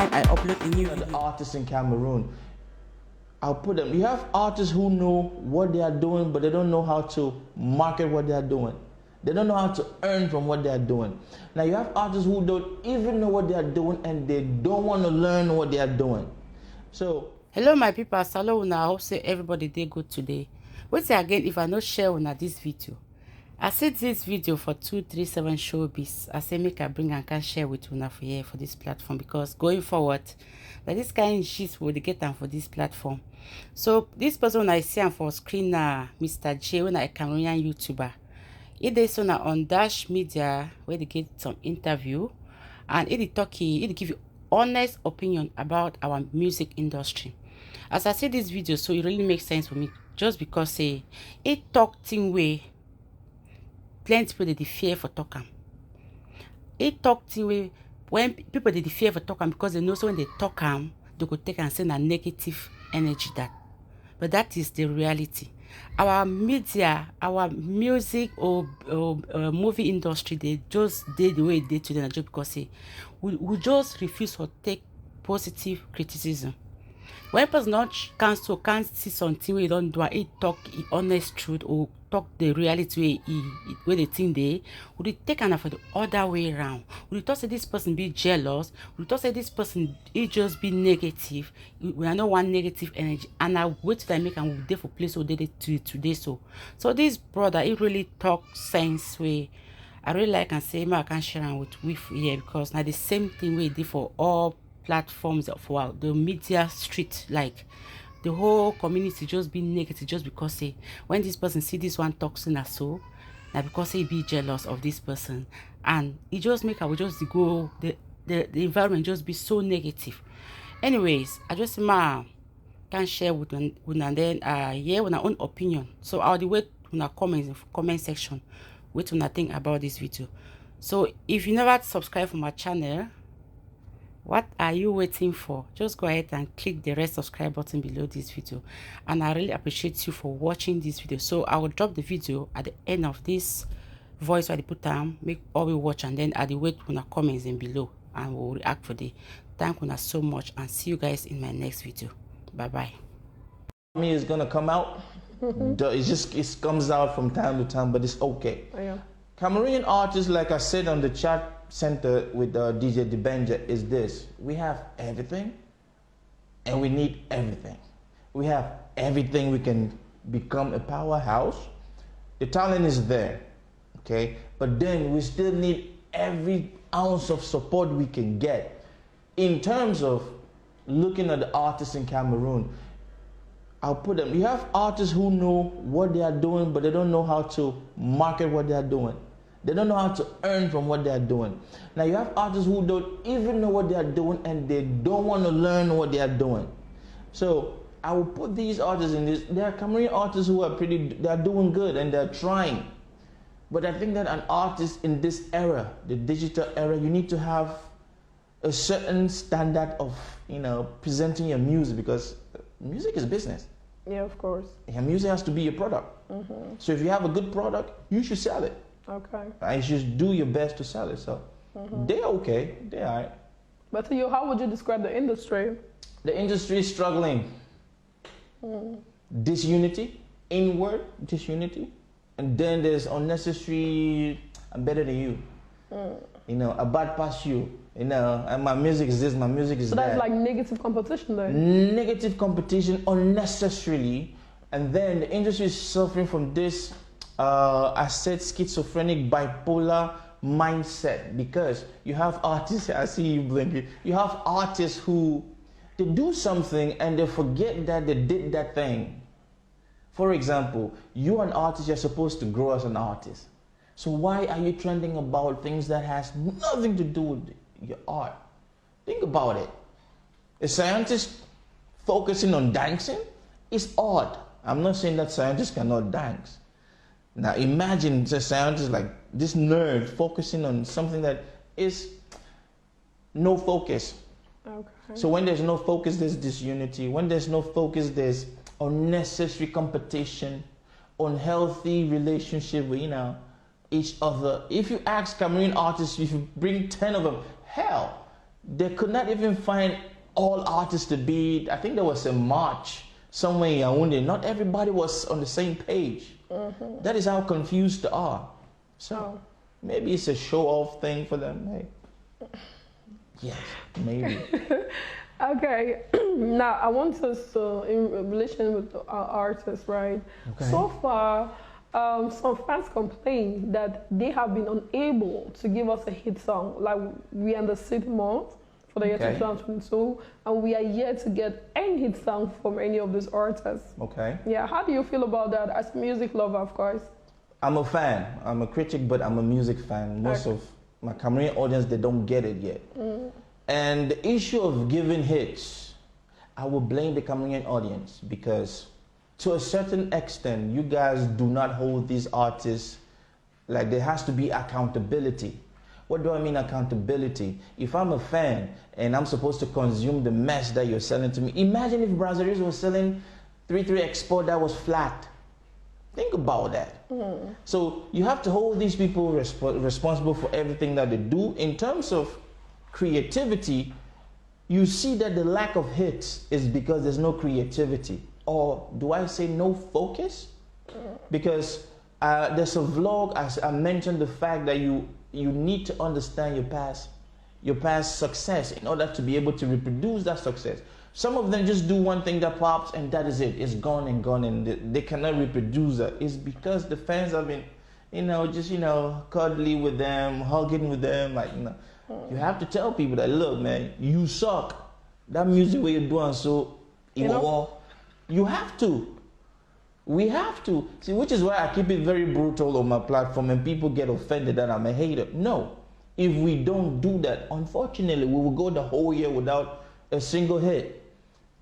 time I upload a new video. The artists in Cameroon, I'll put them. You have artists who know what they are doing, but they don't know how to market what they are doing. They don't know how to earn from what they are doing. Now you have artists who don't even know what they are doing and they don't want to learn what they are doing. So hello my people, ooh.Una. I hope say everybody dey good today. Wait again if I no share una this video. I said this video for 237 showbiz. I say make I bring and can share with una for here for this platform, because going forward, like this kind of shit will get them for this platform. So this person I see am for screen now, Mr. Jaay, when I Cameroonian YouTuber. It is on Dash Media where they get some interview, and it give you honest opinion about our music industry. As I say this video, so it really makes sense for me, just because say it talk thing way plenty people they fear for talk am. It talk thing way when people they fear for talk am, because they know so when they talk am they could take and send a negative energy that. But that is the reality. Our media, our music or movie industry, they just did the way they did today, just because we just refuse to take positive criticism. When person not can't see something we don't do, it talk honest truth or talk the reality where they think they would take an for the other way around. We talk say this person be jealous, we talk say this person it just be negative. We are not one negative energy, and I wait till I make and we there for place so they today. So this brother, it really talk sense way. I really like and say I can share with here, because now the same thing we did for all platforms for the media street, like the whole community just be negative just because say when this person see this one talking as so now, because he be jealous of this person, and it just make our just go the environment just be so negative. Anyways, I just can share with and then yeah with our own opinion. So I'll wait on our comment section what you think about this video. So if you never subscribe for my channel, what are you waiting for? Just go ahead and click the red subscribe button below this video, and I really appreciate you for watching this video. So I will drop the video at the end of this voice where I put down, make all we watch, and then I will wait on the comments in below and we'll react for the. Thank you so much, and see you guys in my next video. Bye bye. Me is gonna come out. It comes out from time to time, but it's okay. Oh, yeah. Cameroonian artists, like I said on the chat center with DJ Dibenja, is this: we have everything and we need everything. We have everything, we can become a powerhouse. The talent is there, okay? But then we still need every ounce of support we can get. In terms of looking at the artists in Cameroon, I'll put them. You have artists who know what they are doing, but they don't know how to market what they are doing. They don't know how to earn from what they are doing. Now you have artists who don't even know what they are doing, and they don't want to learn what they are doing. So I will put these artists in this. There are Cameroonian artists who are they are doing good and they're trying. But I think that an artist in this era, the digital era, you need to have a certain standard of, presenting your music, because music is business. Yeah, of course. Your music has to be your product. So if you have a good product, you should sell it. Okay. And you should do your best to sell it. So they're okay. They're all right. But to you, how would you describe the industry? The industry is struggling. Disunity, inward disunity. And then there's unnecessary, I'm better than you. I bypass you. And my music is this, my music is that. So that's like negative competition then? Negative competition unnecessarily. And then the industry is suffering from this, I said, schizophrenic, bipolar mindset, because you have artists, I see you blinking, you have artists who, they do something and they forget that they did that thing. For example, you're an artist, you're supposed to grow as an artist. So why are you trending about things that has nothing to do with your art? Think about it. A scientist focusing on dancing is odd. I'm not saying that scientists cannot dance. Now imagine a scientist like this nerd focusing on something that is no focus. Okay. So when there's no focus, there's disunity. When there's no focus, there's unnecessary competition, unhealthy relationship with each other. If you ask Cameroonian artists, if you bring 10 of them, hell, They could not even find all artists to be. I think there was a march somewhere in Yaoundé. Not everybody was on the same page. That is how confused they are. So maybe it's a show-off thing for them. Hey. Yes, maybe. Okay, now I want us to, in relation with our artists, right? Okay. So far, some fans complain that they have been unable to give us a hit song. Like we are in the 6th month for the year Okay. 2022, and we are yet to get any hit song from any of these artists. Okay. Yeah, how do you feel about that as a music lover, of course? I'm a fan. I'm a critic, but I'm a music fan. Most of my Cameroonian audience, they don't get it yet. And the issue of giving hits, I will blame the Cameroonian audience because to a certain extent, you guys do not hold these artists, like there has to be accountability. What do I mean accountability? If I'm a fan and I'm supposed to consume the mess that you're selling to me, imagine if Brazilians was selling 3-3 export that was flat. Think about that. So you have to hold these people responsible for everything that they do. In terms of creativity, you see that the lack of hits is because there's no creativity. Or do I say no focus? Because there's a vlog, as I mentioned, the fact that you need to understand your past success in order to be able to reproduce that success. Some of them just do one thing that pops and that is it. It's gone and gone and they cannot reproduce that. It's because the fans have been, just, cuddly with them, hugging with them. Like, you have to tell people that, look, man, you suck. That music what you're doing, so, you have to. We have to. See, which is why I keep it very brutal on my platform and people get offended that I'm a hater. No. If we don't do that, unfortunately, we will go the whole year without a single hit.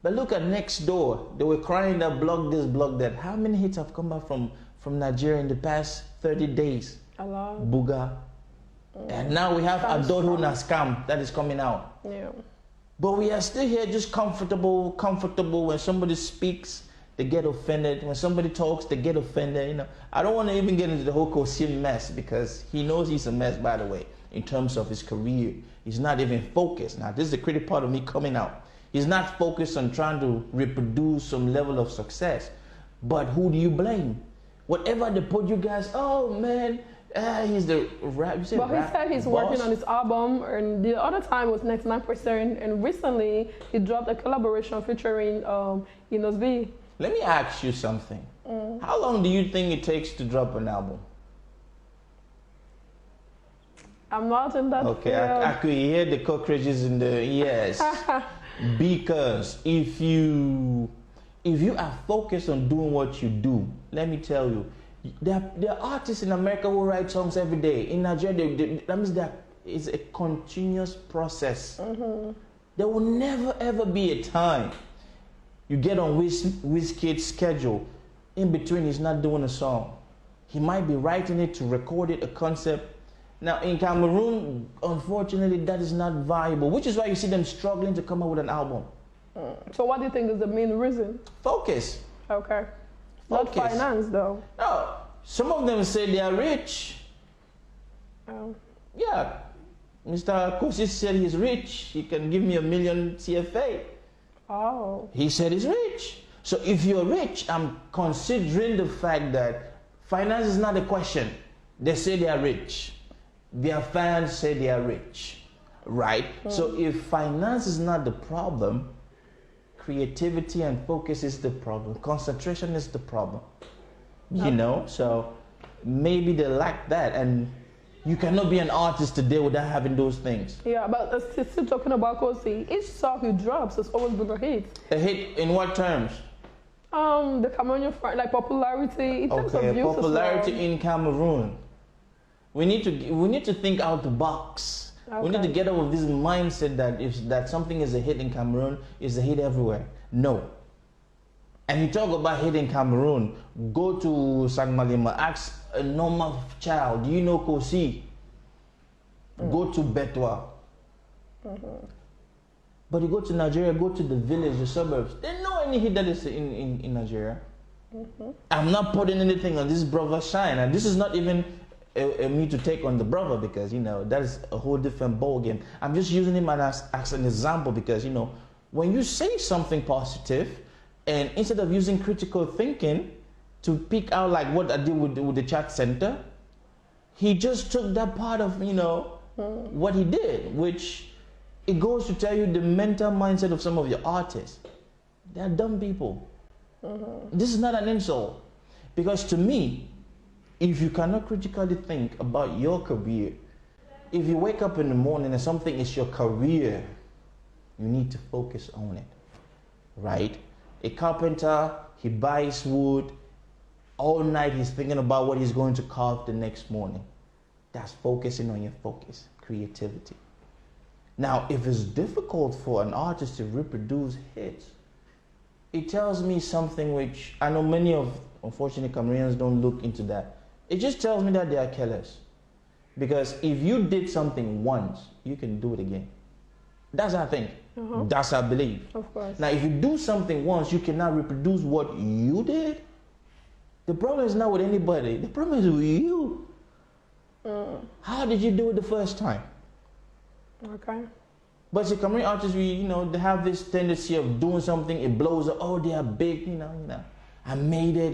But look at Next Door. They were crying that block this, block that. How many hits have come out from Nigeria in the past 30 days? A lot. Booga. And now we have Adolfo na Scam that is coming out. Yeah. But we are still here just comfortable. When somebody speaks, they get offended. When somebody talks, they get offended. I don't want to even get into the whole Kosim mess because he knows he's a mess, by the way, in terms of his career. He's not even focused. Now, this is the critical part of me coming out. He's not focused on trying to reproduce some level of success. But who do you blame? Whatever they put you guys, oh man, he's the rap. You say But rap he said he's boss? working on his album, and the other time was 99%, and recently he dropped a collaboration featuring Inosb. Let me ask you something. How long do you think it takes to drop an album? I'm not in that Okay, field. I could hear the cockroaches in the yes. Because if you are focused on doing what you do, let me tell you, there are artists in America who write songs every day. In Nigeria, that means that it's a continuous process. There will never ever be a time you get on Wizkid's schedule. In between, he's not doing a song. He might be writing it to record it, a concept. Now, in Cameroon, unfortunately, that is not viable, which is why you see them struggling to come up with an album. So what do you think is the main reason? Focus. Okay. Not Focus. finance, though. No, some of them say they are rich. Oh. Yeah, Mr. Kosi said he's rich. He can give me $1 million CFA. Oh. He said he's rich. So if you're rich, I'm considering the fact that finance is not a question. They say they are rich. Their fans say they are rich, right? So if finance is not the problem, creativity and focus is the problem. Concentration is the problem. So maybe they lack that, and you cannot be an artist today without having those things. Yeah, but still talking about Kosi, each song he drops has always been a hit. A hit in what terms? The Cameroonian like popularity in terms of views popularity as well. in Cameroon. We need to think out the box. Okay. We need to get out of this mindset that something is a hit in Cameroon is a hit everywhere. No. And you talk about hit in Cameroon, go to San Malima, ask a normal child, do you know Kosi? Go to Betwa. But you go to Nigeria, go to the village, the suburbs. They don't know any hit that is in Nigeria. I'm not putting anything on this brother Shine, and this is not even me to take on the brother, because that is a whole different ball game. I'm just using him as an example, because when you say something positive, and instead of using critical thinking to pick out like what I did with the chat center, he just took that part of what he did, which it goes to tell you the mental mindset of some of your artists. They're dumb people. This is not an insult, because to me, if you cannot critically think about your career, if you wake up in the morning and something is your career, you need to focus on it, right? A carpenter, he buys wood, all night he's thinking about what he's going to carve the next morning. That's focusing on your focus, creativity. Now, if it's difficult for an artist to reproduce hits, it tells me something which I know many of, unfortunately, Cameroonians don't look into that. It just tells me that they are careless. Because if you did something once, you can do it again. That's how I think. That's how I believe. Of course. Now, if you do something once, you cannot reproduce what you did. The problem is not with anybody. The problem is with you. How did you do it the first time? Okay. But the Cameroon artists, they have this tendency of doing something, it blows up. Oh, they are big, I made it,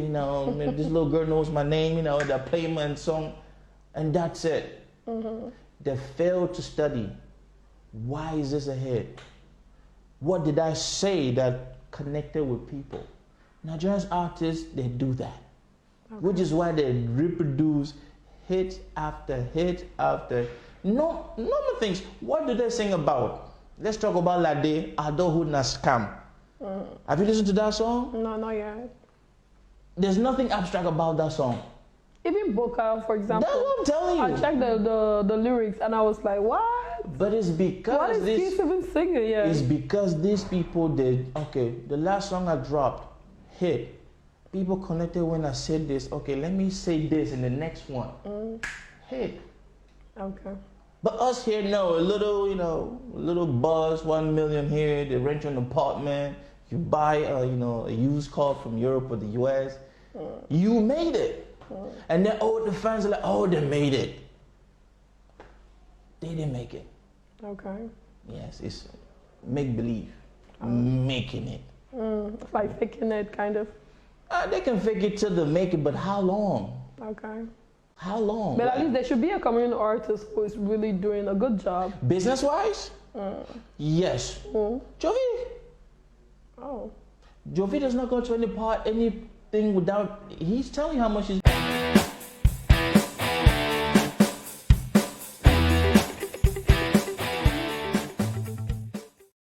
this little girl knows my name, they play my song, and that's it. They fail to study. Why is this a hit? What did I say that connected with people? Nigerian artists, they do that. Which is why they reproduce hit after hit after. No, normal things. What do they sing about? Let's talk about Lade, Adulthood na Scam. Have you listened to that song? No, not yet. There's nothing abstract about that song. Even Boca, for example. That's what I'm telling you. I checked the lyrics and I was like, what? But it's because What is this even singing? Yeah. It's because these people did. Okay, the last song I dropped hit. People connected when I said this. Okay, let me say this in the next one. Hit. Okay. But us here, no, a little buzz, 1 million here. They rent you an apartment. You buy a used car from Europe or the US. You made it. And then the fans are like, oh, they made it. They didn't make it. Okay. Yes, it's make believe, making it. Like faking it, kind of. They can fake it till they make it, but how long? Okay. How long? But at least there should be a community artist who is really doing a good job. Business-wise? Yes. Jovi. Oh. Jovi does not go to anything without, he's telling you how much he's